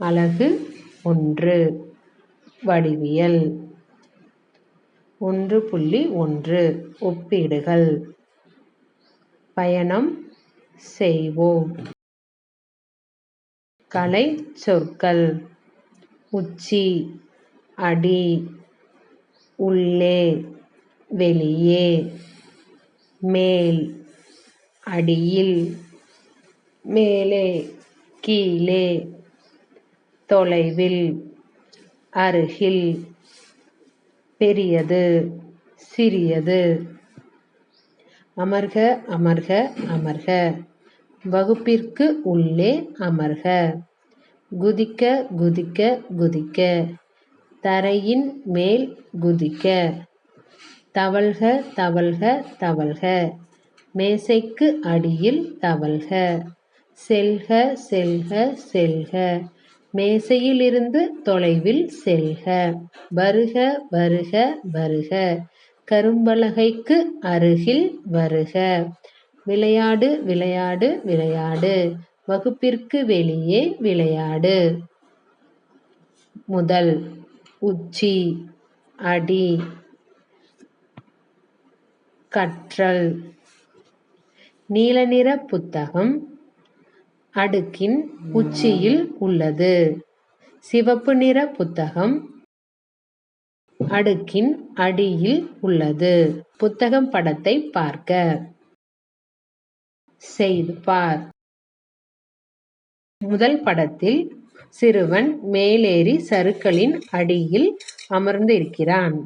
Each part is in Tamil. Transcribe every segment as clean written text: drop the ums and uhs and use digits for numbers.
அலகு 1 வடிவியல். 1.1 ஒப்பீடுகள். பயணம் செய்வோம். கலை சொற்கள். உச்சி, அடி, உள்ளே, வெளியே, மேல், அடியில், மேலே, கீழே, தொலைவில், அருகில், பெரியது, சிறியது. அமர்க அமர்க அமர்க. வகுப்பிற்கு உள்ளே அமர்க. குதிக்க குதிக்க குதிக்க. தரையின் மேல் குதிக்க. தவழ்க தவழ்க தவழ்க. மேசைக்கு அடியில் தவழ்க. செல்க செல்க செல்க. மேசையிலிருந்து தொலைவில் செல்க. வருக வருக வருக. கரும்பலகைக்கு அருகில் வருக. விளையாடு விளையாடு விளையாடு. வகுப்பிற்கு வெளியே விளையாடு. முதல். உச்சி, அடி, கற்றல். நீல நிற புத்தகம் அடுக்கின் உச்சியில் உள்ளது. சிவப்பு நிற புத்தகம் அடுக்கின் அடியில் உள்ளது. புத்தகம் படத்தை பார்க்க. செய்து பார். முதல் படத்தில் சிறுவன் மேலேறி சறுக்கலின் அடியில் அமர்ந்து இருக்கிறான்.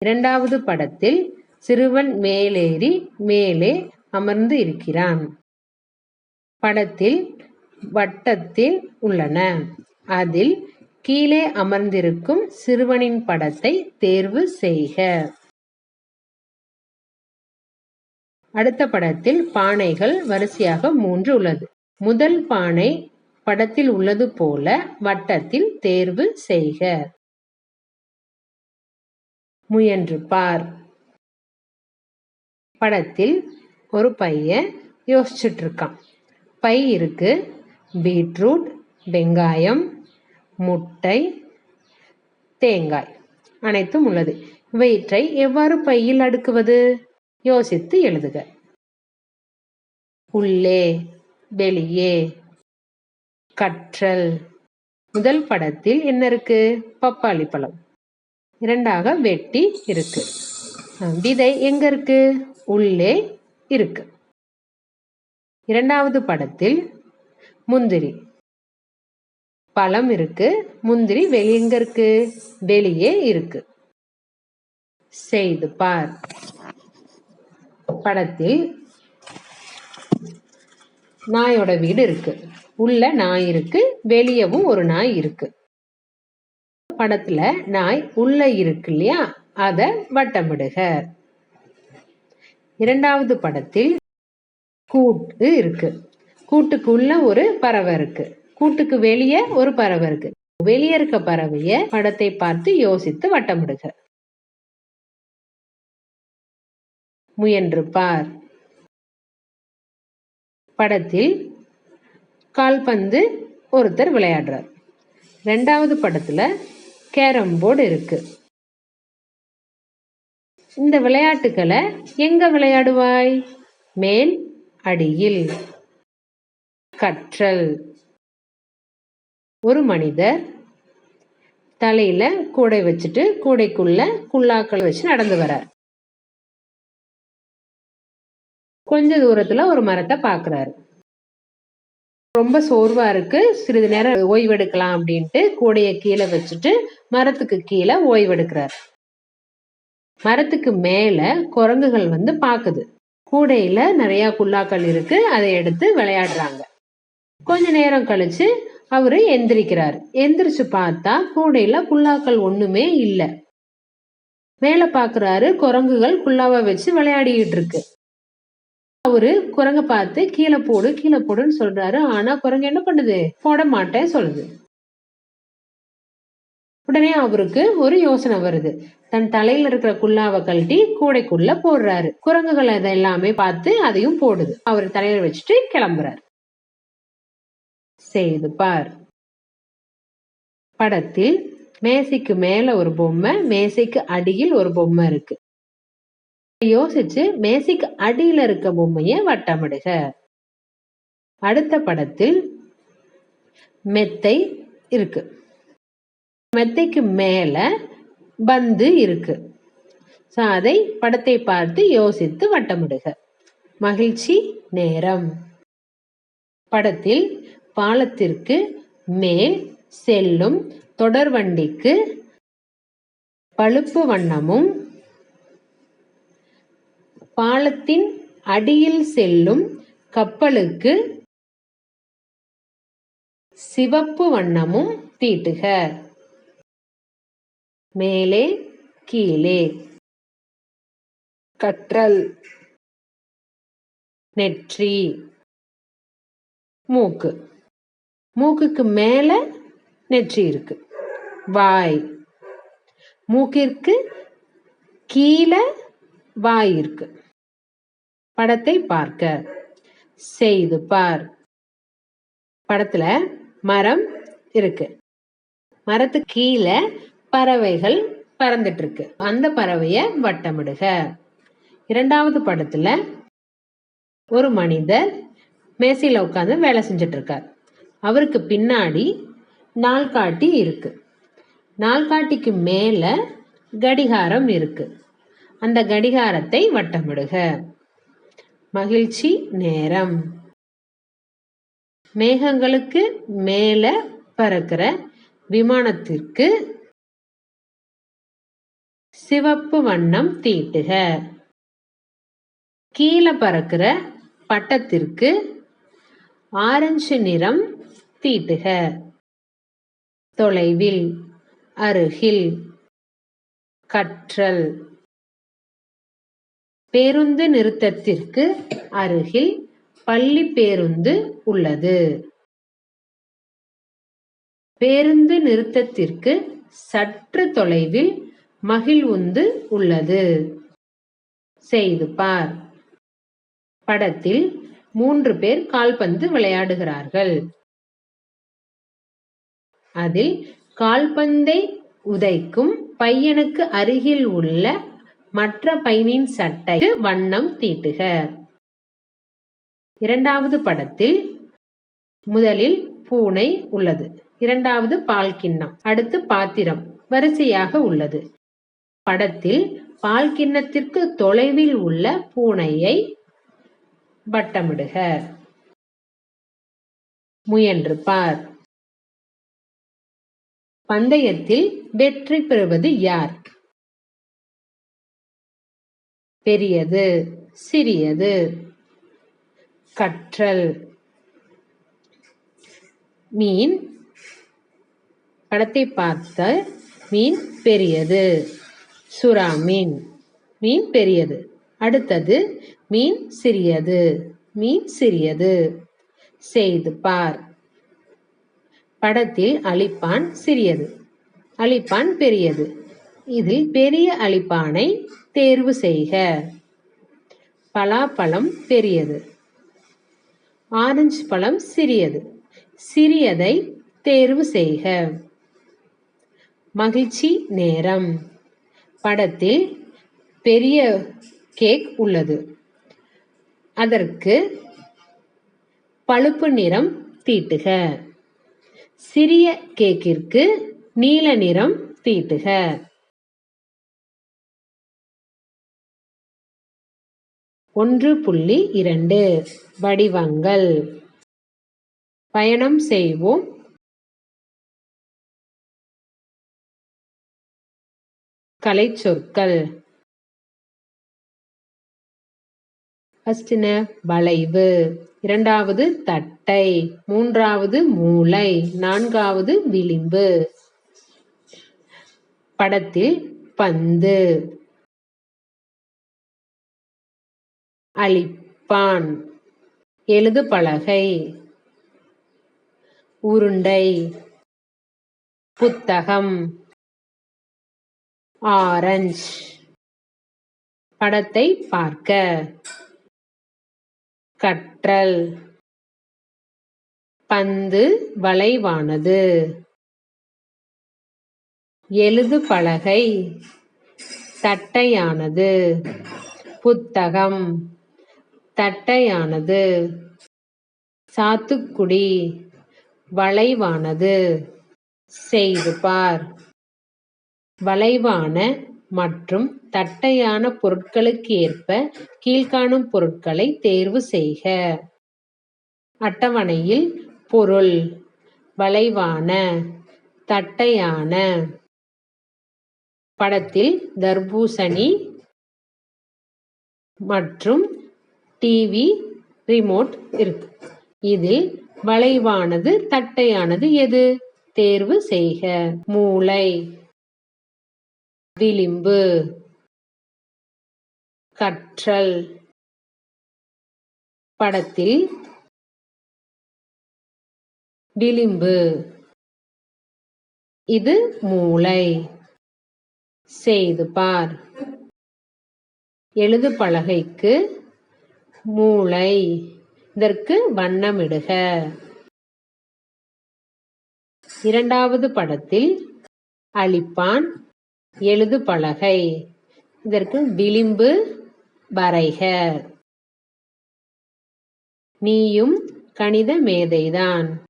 இரண்டாவது படத்தில் சிறுவன் மேலேறி மேலே அமர்ந்து இருக்கிறான். படத்தில் வட்டத்தில் உள்ளன. அதில் கீழே அமர்ந்திருக்கும் சிறுவனின் படத்தை தேர்வு செய்க. அடுத்த படத்தில் பானைகள் வரிசையாக 3 உள்ளது. முதல் பானை படத்தில் உள்ளது போல வட்டத்தில் தேர்வு செய்க. முயன்று பார். படத்தில் ஒரு பையன் யோசிச்சுட்டு இருக்கான். பை இருக்கு. பீட்ரூட், வெங்காயம், முட்டை, தேங்காய் அனைத்தும் உள்ளது. இவற்றை எவ்வாறு பையில் அடுக்குவது? யோசித்து எழுதுக. உள்ளே, வெளியே, கற்றல். முதல் படத்தில் என்ன இருக்கு? பப்பாளி பழம். இரண்டாக வெட்டி இருக்கு. விதை எங்க இருக்கு? உள்ளே இருக்கு. இரண்டாவது படத்தில் முந்திரி. பழம் இருக்கு. முந்திரி எங்க இருக்கு? வெளியே இருக்கு. செய்து பார். படத்தில் நாயோட வீடு இருக்கு. உள்ள நாய் இருக்கு. வெளியவும் ஒரு நாய் இருக்கு. படத்துல நாய் உள்ள இருக்கு இல்லையா? அத வட்டமிடுக. இரண்டாவது படத்தில் கூட்டு இருக்கு. கூட்டுக்குள்ள ஒரு பறவை இருக்கு. கூட்டுக்கு வெளியே ஒரு பறவை இருக்கு. வெளியே இருக்க பறவைய படத்தை பார்த்து யோசித்து வட்டமிடுக. முயன்று பார். படத்தில் கால்பந்து ஒருத்தர் விளையாடுறார். இரண்டாவது படத்துல கேரம் போர்டு இருக்கு. இந்த விளையாட்டுகளை எங்க விளையாடுவாய்? மேல், அடியில். கற்றல். ஒரு மனிதர் தலையில கூடை வச்சுட்டு கூடைக்குள்ள குல்லாக்கள் வச்சு நடந்து வரார். கொஞ்ச தூரத்துல ஒரு மரத்தை பாக்குறாரு. ரொம்ப சோர்வா இருக்கு. சிறிது நேரம் ஓய்வெடுக்கலாம் அப்படின்ட்டு கூடைய கீழே வச்சுட்டு மரத்துக்கு கீழே ஓய்வெடுக்கிறார். மரத்துக்கு மேல குரங்குகள் வந்து பாக்குது. கூடையில நிறைய குல்லாக்கள் இருக்கு. அதை எடுத்து விளையாடுறாங்க. கொஞ்ச நேரம் கழிச்சு அவரு எந்திரிக்கிறாரு. எந்திரிச்சு பார்த்தா கூடையில குல்லாக்கள் ஒண்ணுமே இல்லை. மேல பாக்குறாரு. குரங்குகள் குல்லாவை வச்சு விளையாடிட்டு இருக்கு. அவரு குரங்க பார்த்து கீழே போடு கீழே போடுன்னு சொல்றாரு. ஆனா குரங்கு என்ன பண்ணுது? போட மாட்டேன் சொல்லுது. உடனே அவருக்கு ஒரு யோசனை வருது. தன் தலையில இருக்கிற குல்லாவை கழட்டி கூடைக்குள்ள போடுறாரு. குரங்குகள் அதை எல்லாமே பார்த்து அதையும் போடுது. அவர் தலையில வச்சுட்டு கிளம்புறாரு. செய்து பார். படத்தில் மேசைக்கு மேல ஒரு பொம்மை, மேசைக்கு அடியில் ஒரு பொம்மை இருக்கு. யோசிச்சு மேசைக்கு அடியில இருக்க பொம்மைய வட்டமிடுக. அடுத்த படத்தில் மெத்தை இருக்கு. மெத்தைக்கு மேல பந்து இருக்கு. அதை படத்தை பார்த்து யோசித்து வட்டமிடுக. மகிழ்ச்சி நேரம். படத்தில் பாலத்திற்கு மேல் செல்லும் தொடர்வண்டிக்கு பழுப்பு வண்ணமும், பாலத்தின் அடியில் செல்லும் கப்பலுக்கு சிவப்பு வண்ணமும் தீட்டுக. மேலே கீழே. கற்றல். நெற்றி, மூக்கு. மூக்குக்கு மேல நெற்றி இருக்கு. வாய். மூக்கிற்கு கீழே வாய் இருக்கு. படத்தை பார்க்க. செய்து பார். படத்துல மரம் இருக்கு. மரத்துக்கு கீழே பறவைகள் பறந்துட்டு இருக்கு. அந்த பறவைய வட்டமிடுக. இரண்டாவது படத்துல ஒரு மனிதர் மேசையில உட்கார்ந்து வேலை செஞ்சுட்டு இருக்கார். அவருக்கு பின்னாடி நாள்காட்டி இருக்கு. நாள்காட்டிக்கு மேல கடிகாரம் இருக்கு. அந்த கடிகாரத்தை வட்டமிடுக. மகிழ்ச்சி நேரம். மேகங்களுக்கு மேல பறக்கிற விமானத்திற்கு சிவப்பு வண்ணம் தீட்டுக. கீழே பறக்கிற பட்டத்திற்கு ஆரஞ்சு நிறம் தீட்டுக. தொலைவில், அருகில். கற்றல். பேருந்து நிறுத்தத்திற்கு அருகில் பள்ளி பேருந்து உள்ளது. பேருந்து நிறுத்தத்திற்கு சற்று தொலைவில் மகிழ்வுந்து உள்ளது. செய்து பார். படத்தில் 3 பேர் கால்பந்து விளையாடுகிறார்கள். அதில் கால்பந்தை உதைக்கும் பையனுக்கு அருகில் உள்ள மற்ற பையனின் சட்டைக்கு வண்ணம் தீட்டுக. இரண்டாவது படத்தில் முதலில் பூனை உள்ளது. இரண்டாவது பால் கிண்ணம், அடுத்து பாத்திரம் வரிசையாக உள்ளது. படத்தில் பால் கிண்ணத்திற்கு தொலைவில் உள்ள பூனையை வட்டமிடுக. முயன்று பார். பந்தயத்தில் வெற்றி பெறுவது யார்? பெரியது, சிறியது. கற்றல். மீன். படத்தை பார்த்த மீன் பெரியது. சுறா மீன். மீன் பெரியது. அடுத்தது மீன் சிறியது. மீன் சிறியது. செய்து பார். படத்தில் அழிப்பான் சிறியது, அழிப்பான் பெரியது. இதில் பெரிய அழிப்பானை தேர்வு செய்க. பலாப்பழம் பெரியது, ஆரஞ்சு பழம் சிறியது. சிறியதை தேர்வு செய்க. மகிழ்ச்சி நேரம். படத்தில் பெரிய கேக் உள்ளது. அதற்கு பழுப்பு நிறம் தீட்டுக. சிறிய கேக்கிற்கு நீல நிறம் தீட்டுக. 1.2 வடிவங்கள். பயணம் செய்வோம். கலைச்சொற்கள். ஃபர்ஸ்ட் வளைவு, இரண்டாவது தட்டை, மூன்றாவது மூலை, நான்காவது விளிம்பு. படத்தில் பந்து, அழிப்பான், எழுது பலகை, உருண்டை, புத்தகம், ஆரஞ்சு. படத்தை பார்க்க. கற்றல். பந்து வளைவானது. எழுது பலகை தட்டையானது. புத்தகம் தட்டையானது. சாத்துக்குடி வளைவானது. செய்து பார். வளைவான மற்றும் தட்டையான பொருட்களுக்கு ஏற்ப கீழ்காணும் பொருட்களை தேர்வு செய்க. அட்டவணையில் பொருள் வளைவான, தட்டையான. படத்தில் தர்பூசணி மற்றும் டிவி ரிமோட் இருக்கு. இதில் வளைவானது தட்டையானது எது? தேர்வு செய்க. மூளை, விளிம்பு, கற்றல். படத்தில் விளிம்பு, இது மூளை. செய்து பார். எழுது பலகைக்கு மூளை, இதற்கு வண்ணமிடுக. இரண்டாவது படத்தில் அழிப்பான், எழுது பலகை, இதற்கு விளிம்பு வரைக. நீயும் கணித மேதைதான்.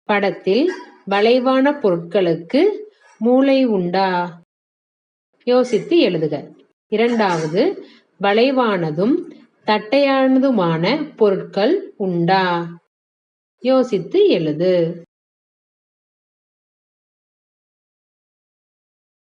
படத்தில் வளைவான பொருட்களுக்கு மூளை உண்டா? யோசித்து எழுதுக. இரண்டாவது, வளைவானதும் தட்டையானதுமான பொருட்கள் உண்டா? யோசித்து எழுது.